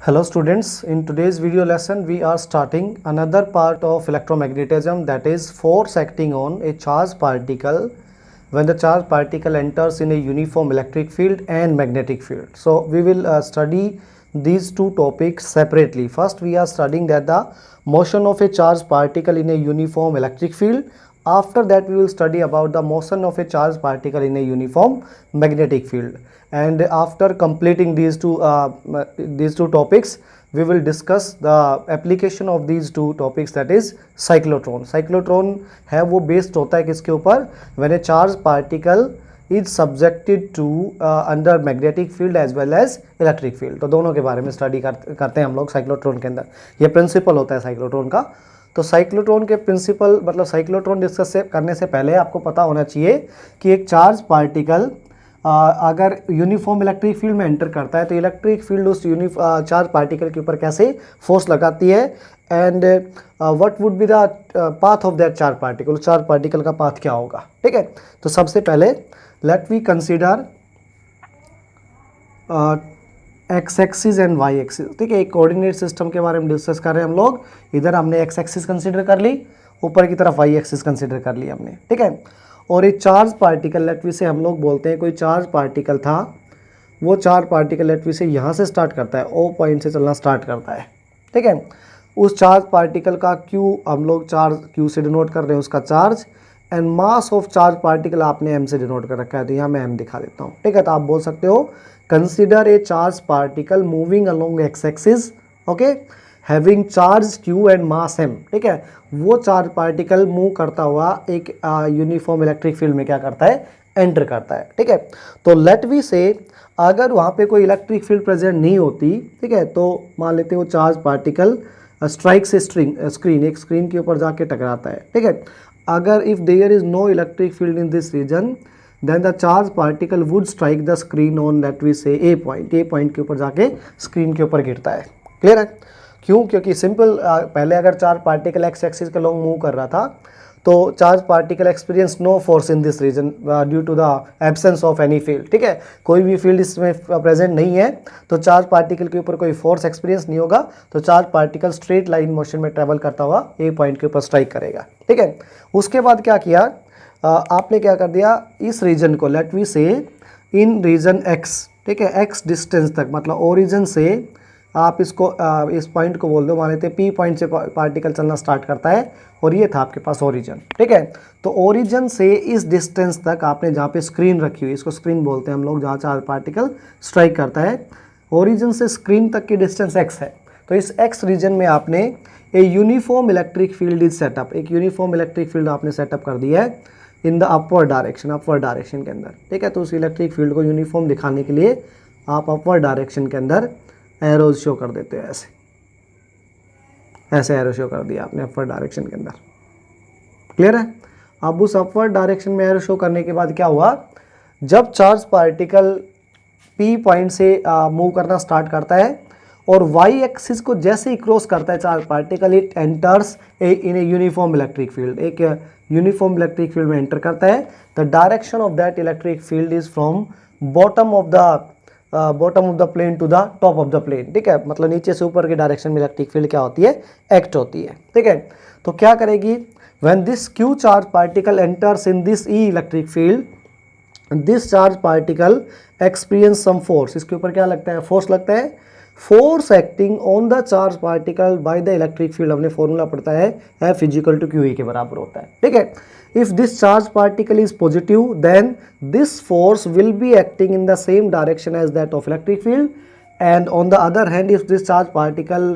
Hello students, in today's video lesson we are starting another part of electromagnetism, that is force acting on a charged particle when the charged particle enters in a uniform electric field and magnetic field. So we will study these two topics separately. First we are studying that the motion of a charged particle in a uniform electric field. After that we will study about the motion of a charged particle in a uniform magnetic field. And after completing these two topics, we will discuss the application of these two topics, that is cyclotron. Cyclotron है वो based होता है किसके ऊपर? When a charged particle is subjected to under magnetic field as well as electric field. तो दोनों के बारे में स्टडी करते हैं हम लोग साइक्लोट्रॉन के अंदर. ये प्रिंसिपल होता है साइक्लोट्रॉन का. तो साइक्लोट्रॉन के प्रिंसिपल मतलब साइक्लोट्रॉन डिस्कस करने से पहले आपको पता होना चाहिए कि एक चार्ज पार्टिकल अगर यूनिफॉर्म इलेक्ट्रिक फील्ड में एंटर करता है तो इलेक्ट्रिक फील्ड उस चार्ज पार्टिकल के ऊपर कैसे फोर्स लगाती है and what would be the path of that charge particle. Charge particle का पाथ क्या होगा. ठीक है, तो सबसे पहले let we consider X axis and Y axis. ठीक है, एक कोऑर्डिनेट सिस्टम के बारे में डिस्कस कर रहे हैं हम लोग. इधर हमने एक्स एक्सिस कंसीडर कर ली, ऊपर की तरफ वाई एक्सिस कंसीडर कर ली हमने. ठीक है, और एक चार्ज पार्टिकल लेट वी से हम लोग बोलते हैं कोई चार्ज पार्टिकल था, वो चार्ज पार्टिकल लेट वी से यहाँ से स्टार्ट करता है, ओ पॉइंट से चलना स्टार्ट करता है. ठीक है, उस चार्ज पार्टिकल का क्यू हम लोग चार्ज क्यू से डिनोट कर रहे हैं उसका charge, and mass of charge particle आपने एम से डिनोट कर रखा है, तो यहाँ मैं एम दिखा देता हूँ. ठीक है, तो आप बोल सकते हो consider a charge particle moving along X axis, okay, having charge Q and mass M. ठीक है, वो चार्ज पार्टिकल मूव करता हुआ एक यूनिफॉर्म इलेक्ट्रिक फील्ड में क्या करता है, एंटर करता है. ठीक है, तो लेट वी से अगर वहाँ पे कोई इलेक्ट्रिक फील्ड प्रेजेंट नहीं होती, ठीक है, तो मान लेते हैं वो चार्ज पार्टिकल स्ट्राइक से स्क्रीन एक स्क्रीन के ऊपर जाके टकराता है. ठीक है, अगर if there is no electric field in this region then the charge particle would strike the screen on let we say a point के ऊपर जाके स्क्रीन के ऊपर गिरता है. क्लियर है? क्यों? क्योंकि सिंपल पहले अगर चार्ज पार्टिकल एक्स एक्सिस के लॉन्ग मूव कर रहा था तो charge particle experience no force in this region due to the absence of any field. ठीक है, कोई भी फील्ड इसमें प्रेजेंट नहीं है तो चार्ज पार्टिकल के ऊपर कोई फोर्स एक्सपीरियंस नहीं होगा, तो charge particle straight line motion में ट्रेवल करता हुआ ए पॉइंट के ऊपर स्ट्राइक करेगा. ठीक है, उसके बाद क्या किया आपने, क्या कर दिया इस रीजन को लेट वी से इन रीजन एक्स. ठीक है, एक्स डिस्टेंस तक मतलब ओरिजिन से आप इसको इस पॉइंट को बोल दो, मान लेते हैं पी पॉइंट से पार्टिकल चलना स्टार्ट करता है और ये था आपके पास ओरिजिन. ठीक है, तो ओरिजिन से इस डिस्टेंस तक आपने जहाँ पे स्क्रीन रखी हुई, इसको स्क्रीन बोलते हैं हम लोग, जहाँ चार्ज पार्टिकल स्ट्राइक करता है, ओरिजिन से स्क्रीन तक की डिस्टेंस एक्स है. तो इस एक्स रीजन में आपने ए uniform electric field is setup, एक यूनिफॉर्म इलेक्ट्रिक फील्ड आपने सेटअप कर दिया है इन द अपवर्ड डायरेक्शन के अंदर. ठीक है, तो उस इलेक्ट्रिक फील्ड को यूनिफॉर्म दिखाने के लिए आप अपवर्ड डायरेक्शन के अंदर एरोज शो कर देते हो, ऐसे एरो शो कर दिया आपने अपवर्ड डायरेक्शन के अंदर. क्लियर है? अब उस अपवर्ड डायरेक्शन में एरो शो करने के बाद क्या हुआ, जब चार्ज पार्टिकल पी पॉइंट से मूव करना स्टार्ट करता है और वाई एक्सिस को जैसे ही क्रॉस करता है charge particle, it enters in a uniform electric field, एक यूनिफॉर्म इलेक्ट्रिक फील्ड में एंटर करता है. The direction of that electric field is from bottom of the plane to the top of the plane. ठीक है, मतलब नीचे से ऊपर के डायरेक्शन में इलेक्ट्रिक फील्ड क्या होती है, एक्ट होती है. ठीक है, तो क्या करेगी, when this Q charge particle enters in this E electric field, this charge particle experience some force. इसके ऊपर क्या लगता है, फोर्स लगता है. Force acting on the charge particle by the electric field, हमने फॉर्मूला पढ़ता है F इक्वल टू QE के बराबर होता है. ठीक है, if this charge particle is positive then this force will be acting in the same direction as that of electric field, and on the other hand if this charge particle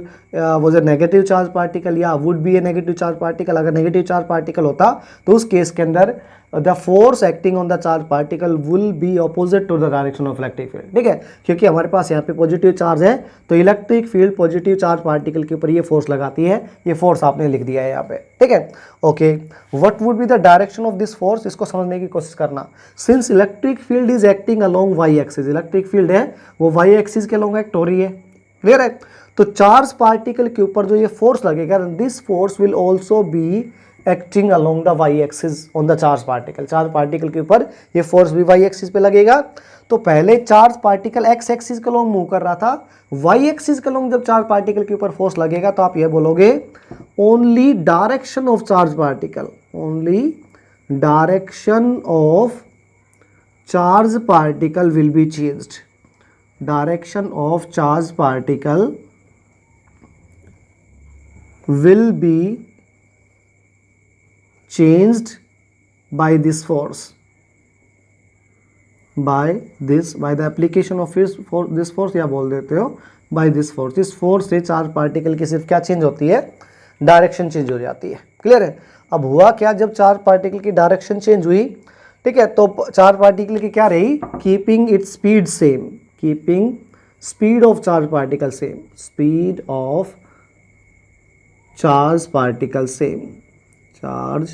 was a negative charge particle या would be a negative charge particle, अगर negative charge particle होता तो उस case के अंदर the force acting on the charge particle will be opposite to the direction of electric field. ठीक है, क्योंकि हमारे पास यहाँ पे पॉजिटिव चार्ज है तो electric field positive charge particle के ऊपर ये फोर्स लगाती है. ये फोर्स आपने लिख दिया है यहाँ पे. ठीक है, okay, what would be the direction of this force, इसको समझने की कोशिश करना. Since electric field is acting along Y axis, electric field है वो वाई एक्सिस के अलोंग एक्ट हो रही है. क्लियर है? तो चार्ज पार्टिकल के ऊपर जो ये फोर्स लगेगा, this force will also be acting along the Y axis on the charge particle. Charge particle के ऊपर ये फोर्स भी वाई एक्सिस पे लगेगा। तो पहले चार्ज पार्टिकल एक्स एक्सिस के अलोंग मूव कर रहा था, वाई एक्सिस के अलोंग जब चार्ज पार्टिकल के ऊपर फोर्स लगेगा तो आप ये बोलोगे only direction of charge particle, only direction of charge particle will be changed, direction of charge particle will be changed by this force, by the application of this force, या बोल देते हो by this force। इस force से charge particle की सिर्फ क्या change होती है, डायरेक्शन चेंज हो जाती है। क्लियर है। अब हुआ क्या, जब चार्ज पार्टिकल की डायरेक्शन चेंज हुई, ठीक है, तो चार्ज पार्टिकल की क्या रही, keeping its speed same, keeping speed of charge particle same, speed of charge particle same, charge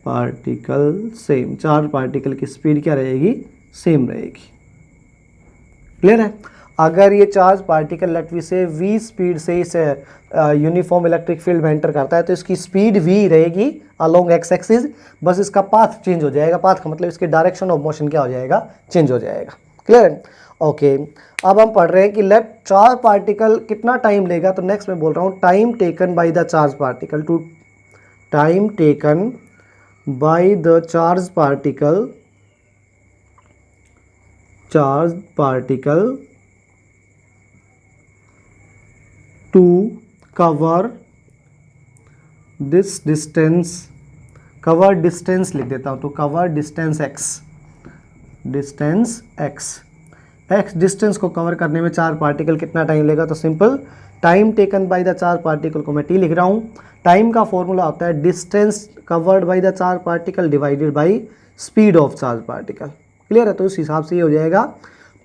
particle same, charge particle की स्पीड क्या रहेगी, सेम रहेगी। क्लियर है। अगर ये चार्ज पार्टिकल लेट वी से v स्पीड से इस यूनिफॉर्म इलेक्ट्रिक फील्ड में एंटर करता है तो इसकी स्पीड v रहेगी अलोंग एक्स एक्सिस, बस इसका पाथ चेंज हो जाएगा। पाथ का मतलब इसके डायरेक्शन ऑफ मोशन क्या हो जाएगा, चेंज हो जाएगा। क्लियर है। ओके, अब हम पढ़ रहे हैं कि लेट चार्ज पार्टिकल कितना टाइम लेगा, तो नेक्स्ट मैं बोल रहा हूँ time taken by the charge particle, to time taken by the charge particle, charge particle to cover this distance, cover distance लिख देता हूँ, to cover distance X, distance X, X distance को कवर करने में चार्ज पार्टिकल कितना time लेगा, तो simple time taken by the charge particle को मैं टी लिख रहा हूँ। टाइम का फॉर्मूला होता है distance covered by the charge particle divided by speed of charge particle. Clear है। तो इस हिसाब से ये हो जाएगा,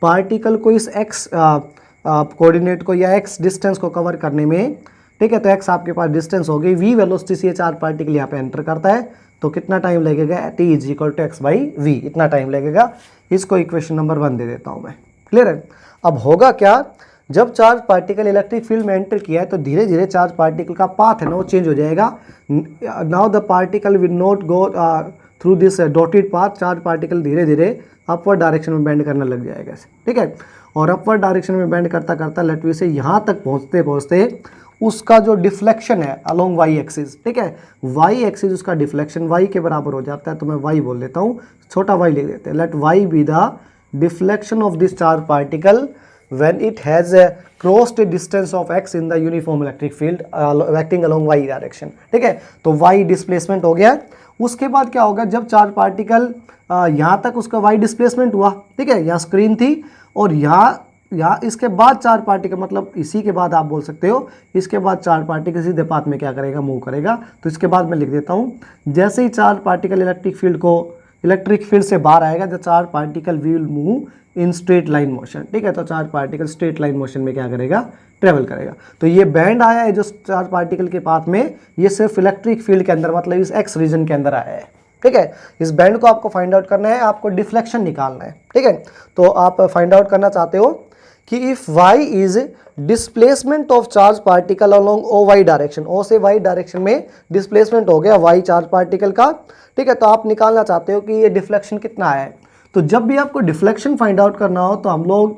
पार्टिकल को इस एक्स कोऑर्डिनेट को या एक्स डिस्टेंस को कवर करने में, ठीक है, तो एक्स आपके पास डिस्टेंस हो गई, वी वेलोसिटी से चार्ज पार्टिकल यहाँ पे एंटर करता है, तो कितना टाइम लगेगा, T is equal to X by V, इतना टाइम लगेगा। इसको इक्वेशन नंबर 1 दे देता हूँ मैं। क्लियर है। अब होगा क्या, जब चार्ज पार्टिकल इलेक्ट्रिक फील्ड में एंटर किया है तो धीरे धीरे चार्ज पार्टिकल का पाथ है ना वो चेंज हो जाएगा। Now the particle will not go through this dotted path, charge particle धीरे धीरे अपवर्ड डायरेक्शन में बेंड करने लग जाएगा ऐसे, ठीक है। और अपवर्ड डायरेक्शन में बेंड करता करता लेट वी से यहाँ तक पहुँचते पहुँचते उसका जो डिफ्लेक्शन है अलोंग वाई एक्सिस, ठीक है, वाई एक्सिस उसका डिफ्लेक्शन वाई के बराबर हो जाता है, तो मैं वाई बोल देता हूँ, छोटा वाई लिख देते हैं। Let Y be the deflection of this charge particle when it has crossed a distance of x in the uniform electric field acting along y direction, ठीक है। तो y डिस्प्लेसमेंट हो गया। उसके बाद क्या होगा, जब चार्ज पार्टिकल यहाँ तक उसका y डिस्प्लेसमेंट हुआ, ठीक है, यहाँ स्क्रीन थी और यहाँ इसके बाद चार्ज पार्टिकल, मतलब इसी के बाद आप बोल सकते हो, इसके बाद चार्ज पार्टिकल सीधे पाथ में क्या करेगा, मूव करेगा। तो इसके बाद मैं लिख देता हूँ, जैसे ही चार्ज पार्टिकल इलेक्ट्रिक फील्ड से बाहर आएगा, the charge particle will move in straight line motion, ठीक है। तो charge particle straight line motion में क्या करेगा, ट्रेवल करेगा। तो ये बैंड आया है जो चार्ज पार्टिकल के पाथ में, ये सिर्फ इलेक्ट्रिक फील्ड के अंदर, मतलब इस एक्स रीजन के अंदर आया है, ठीक है। इस बैंड को आपको फाइंड आउट करना है, आपको डिफ्लेक्शन निकालना है, ठीक है। तो आप फाइंड आउट करना चाहते हो कि if y is displacement of charge particle along O Y direction, O से वाई डायरेक्शन में डिस्प्लेसमेंट हो गया y चार्ज पार्टिकल का, ठीक है। तो आप निकालना चाहते हो कि ये डिफ्लेक्शन कितना है। तो जब भी आपको डिफ्लेक्शन फाइंड आउट करना हो तो हम लोग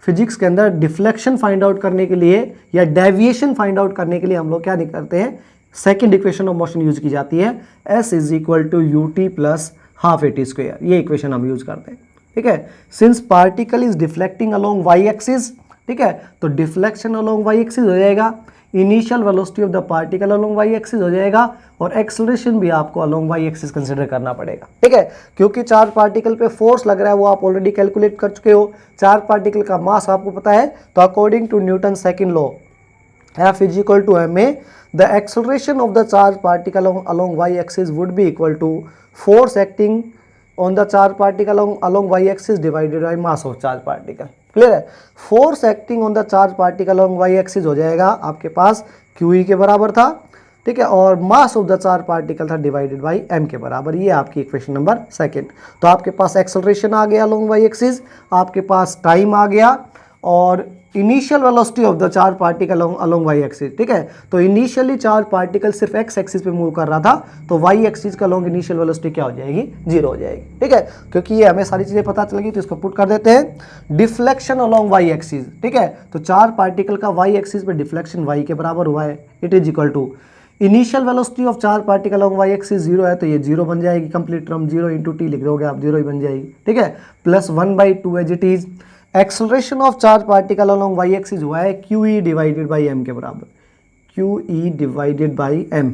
फिजिक्स के अंदर डिफ्लेक्शन फाइंड आउट करने के लिए या डेविएशन फाइंड आउट करने के लिए हम लोग क्या करते हैं, second equation of motion use की जाती है, s is equal to U T plus half A T square, ये इक्वेशन हम यूज करते हैं, ठीक है। Since particle is deflecting along Y axis, ठीक है, तो डिफ्लेक्शन अलोंग वाई एक्सिस हो जाएगा, initial velocity of the particle along Y axis हो जाएगा, और एक्सेलरेशन भी आपको अलोंग वाई एक्सिस कंसीडर करना पड़ेगा, ठीक है। क्योंकि चार्ज पार्टिकल पे फोर्स लग रहा है वो आप ऑलरेडी कैलकुलेट कर चुके हो, चार्ज पार्टिकल का मास आपको पता है, तो according to Newton second law F is equal to ma, the acceleration of the charge particle along y axis would be equal to force acting on the charge particle along y axis divided by mass of charge particle। Clear है। Force acting on the charge particle along y axis हो जाएगा आपके पास QE के बराबर था, ठीक है, और mass of the charge particle था डिवाइडेड बाई m के बराबर। ये आपकी इक्वेशन नंबर सेकंड। तो आपके पास एक्सेलरेशन आ गया along y axis, आपके पास टाइम आ गया, और initial velocity of the charge particle along Y axis, ठीक है। तो इनिशियली चार्ज पार्टिकल सिर्फ एक्स एक्सिस पे मूव कर रहा था, तो वाई एक्सिस का अलोंग इनिशियल वेलोसिटी क्या हो जाएगी, 0 हो जाएगी, ठीक है। क्योंकि ये हमें सारी चीजें पता चल गई, तो इसको पुट कर देते हैं। डिफ्लेक्शन अलोंग वाई एक्सिस, ठीक है। तो चार्ज पार्टिकल का वाई एक्सिस पे डिफ्लेक्शन वाई के बराबर हुआ है, it is equal to initial velocity of charge particle along Y axis 0 है, तो ये 0 बन जाएगी, कंप्लीट टर्म 0 इंटू टी लिख दोगे आप, 0 ही बन जाएगी, ठीक है। Plus 1/2 as it is. Acceleration of charge particle along Y axis हुआ है QE डिवाइडेड बाई m के बराबर, QE डिवाइडेड बाई m,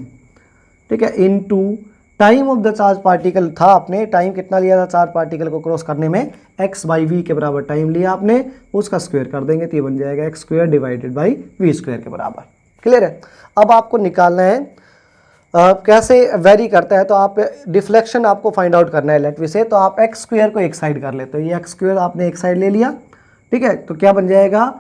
ठीक है, into time of the charge particle था, आपने टाइम कितना लिया था चार्ज पार्टिकल को क्रॉस करने में, x/v के बराबर टाइम लिया आपने, उसका स्क्वायर कर देंगे तो ये बन जाएगा x² डिवाइडेड बाई v² के बराबर। क्लियर है। अब आपको निकालना है कैसे वेरी करता है, तो आप डिफ्लेक्शन आपको फाइंड आउट करना है लेट वी से, तो आप x² को एक साइड कर लेते हो, ये x² आपने एक साइड ले लिया, ठीक है। तो क्या बन जाएगा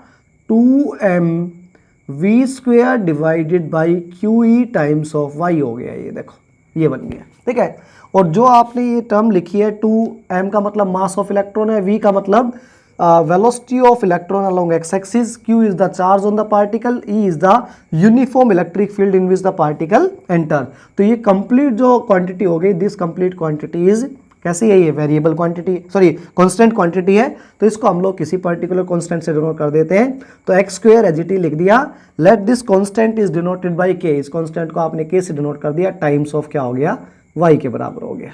2mv² divided by QE times of y हो गया, ये देखो ये बन गया, ठीक है। और जो आपने ये टर्म लिखी है 2m का मतलब मास ऑफ इलेक्ट्रॉन है, v का मतलब velocity of electron along x-axis, q is the charge on the particle, e is the uniform electric field in which the particle enter। तो ये कंप्लीट जो क्वांटिटी हो गई, दिस कंप्लीट क्वांटिटी इज कैसी है, ये variable quantity, sorry constant quantity है, तो इसको हम लोग किसी पर्टिकुलर कांस्टेंट से डिनोट कर देते हैं, तो x² एज इट इज लिख दिया। Let this constant is denoted by k, इस कांस्टेंट को आपने k से डिनोट कर दिया, टाइम्स ऑफ क्या हो गया, y के बराबर हो गया।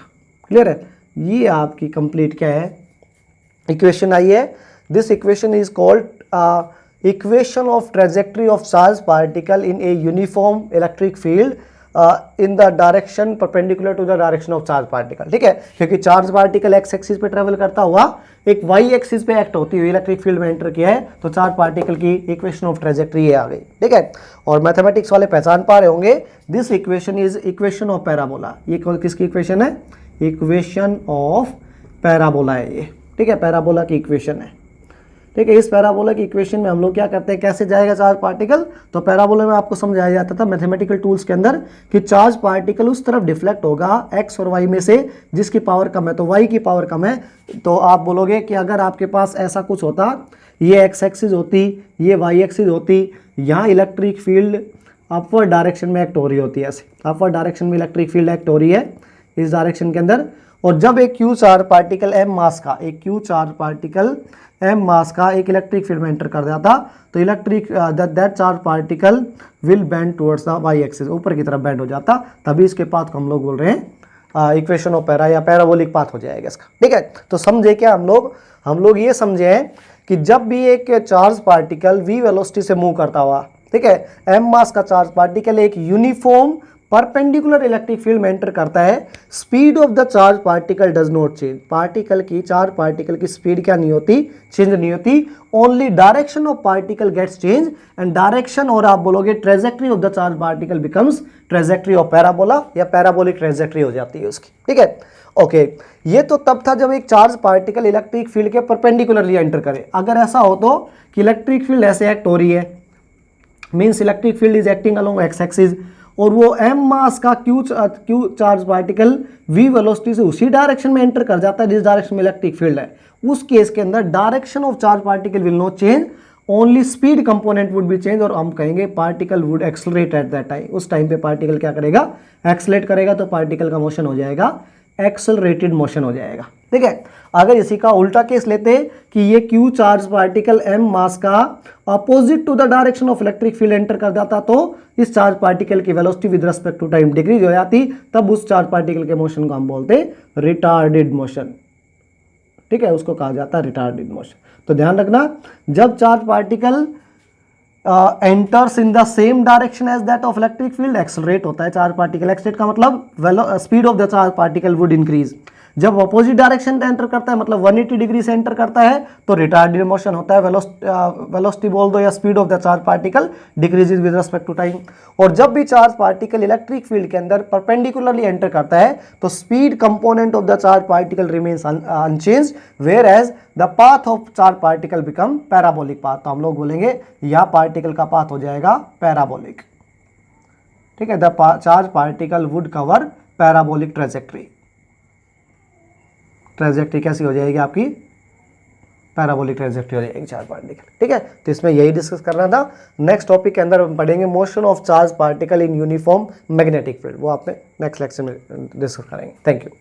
क्लियर है। ये आपकी कंप्लीट क्या है, इक्वेशन आई है। This equation is called equation of trajectory of charge particle in a uniform electric field in the direction perpendicular to the direction of charge particle, ठीक है। क्योंकि चार्ज पार्टिकल एक्स एक्सिस पे travel करता हुआ एक Y axis पे act होती हुई इलेक्ट्रिक फील्ड में एंटर किया है, तो चार्ज पार्टिकल की इक्वेशन ऑफ ट्रेजेक्ट्री ये आ गई, ठीक है। और मैथमेटिक्स वाले पहचान पा रहे होंगे, this equation is equation of parabola. ये किसकी इक्वेशन है, इक्वेशन ऑफ पैराबोला है ये, ठीक है, पैराबोला की इक्वेशन है, ठीक है। इस पैराबोला की इक्वेशन में हम लोग क्या करते हैं, कैसे जाएगा चार्ज पार्टिकल, तो पैराबोला में आपको समझाया जाता था मैथमेटिकल टूल्स के अंदर कि चार्ज पार्टिकल उस तरफ डिफ्लेक्ट होगा x और y में से जिसकी पावर कम है, तो y की पावर कम है, तो आप बोलोगे कि अगर आपके पास ऐसा कुछ होता, ये x एक्सिस होती, ये y एक्सिस होती, यहाँ इलेक्ट्रिक फील्ड अपवर्ड डायरेक्शन में एक्ट हो रही होती है, ऐसे अपवर्ड डायरेक्शन में इलेक्ट्रिक फील्ड एक्ट हो रही है इस डायरेक्शन के अंदर, और जब एक q charge particle m mass का, एक q charge particle m mass का एक इलेक्ट्रिक फील्ड में एंटर कर जाता, तो electric that charge particle will bend towards the y axis, ऊपर की तरफ बेंड हो जाता, तभी इसके पाथ को हम लोग बोल रहे हैं इक्वेशन ऑफ पैरा या पैराबोलिक पाथ हो जाएगा इसका, ठीक है। तो समझे क्या हम लोग ये समझे हैं कि जब भी एक चार्ज पार्टिकल v वेलोसिटी से मूव करता हुआ, ठीक है, m मास का चार्ज पार्टिकल एक यूनिफॉर्म परपेंडिकुलर इलेक्ट्रिक फील्ड में एंटर करता है, speed of the charge particle does not change, particle की चार्ज पार्टिकल की स्पीड क्या नहीं होती, चेंज नहीं होती, only direction of particle gets change, and direction और आप बोलोगे trajectory of the charge particle becomes trajectory of parabola या पैराबोलिक ट्रेजेक्ट्री हो जाती है उसकी, ठीक है। ओके, ये तो तब था जब एक चार्ज पार्टिकल इलेक्ट्रिक फील्ड के परपेंडिकुलरली एंटर करे। अगर ऐसा हो तो कि इलेक्ट्रिक फील्ड ऐसे एक्ट हो रही है, means electric field is acting along X axis, और वो m मास का q charge particle v velocity से उसी डायरेक्शन में एंटर कर जाता है जिस डायरेक्शन में इलेक्ट्रिक फील्ड है, उस केस के अंदर direction of charge particle will not change, only speed component would be change, और हम कहेंगे particle would accelerate at that time, उस टाइम पे पार्टिकल क्या करेगा, एक्सेलरेट करेगा, तो पार्टिकल का मोशन हो जाएगा एक्सेलरेटेड मोशन हो जाएगा, ठीक है। अगर इसी का उल्टा केस लेते कि ये q charge particle m mass का opposite to the direction of electric field enter कर जाता, तो इस चार्ज पार्टिकल की velocity with respect to time decrease हो जाती, तब उस चार्ज पार्टिकल के मोशन को हम बोलते रिटार्डेड मोशन, ठीक है, उसको कहा जाता है रिटार्डेड मोशन। तो ध्यान रखना, जब charge particle enters in the same direction as that of electric field, accelerate होता है चार्ज पार्टिकल, एक्सेलरेट का मतलब speed of the charge particle would increase. जब अपोजिट डायरेक्शन एंटर करता है, मतलब 180 डिग्री से एंटर करता है, तो रिटार्डेड मोशन होता है, वेलोसिटी बोल दो या speed of the charge particle decreases with respect to time. और जब भी चार्ज पार्टिकल इलेक्ट्रिक फील्ड के अंदर परपेंडिकुलरली एंटर करता है, तो speed component of the charge particle remains unchanged, whereas the path of charge particle become parabolic path. तो हम लोग बोलेंगे या पार्टिकल का पाथ हो जाएगा पैराबोलिक, ठीक है, the charge particle would cover parabolic trajectory. Trajectory कैसी हो जाएगी आपकी, पैराबोलिक ट्रेजेक्टरी एक चार्ज पार्टिकल। ठीक है, तो इसमें यही डिस्कस करना था। नेक्स्ट टॉपिक के अंदर हम पढ़ेंगे motion of charge particle in uniform magnetic field, वो आपने नेक्स्ट लेक्चर में डिस्कस करेंगे। Thank you.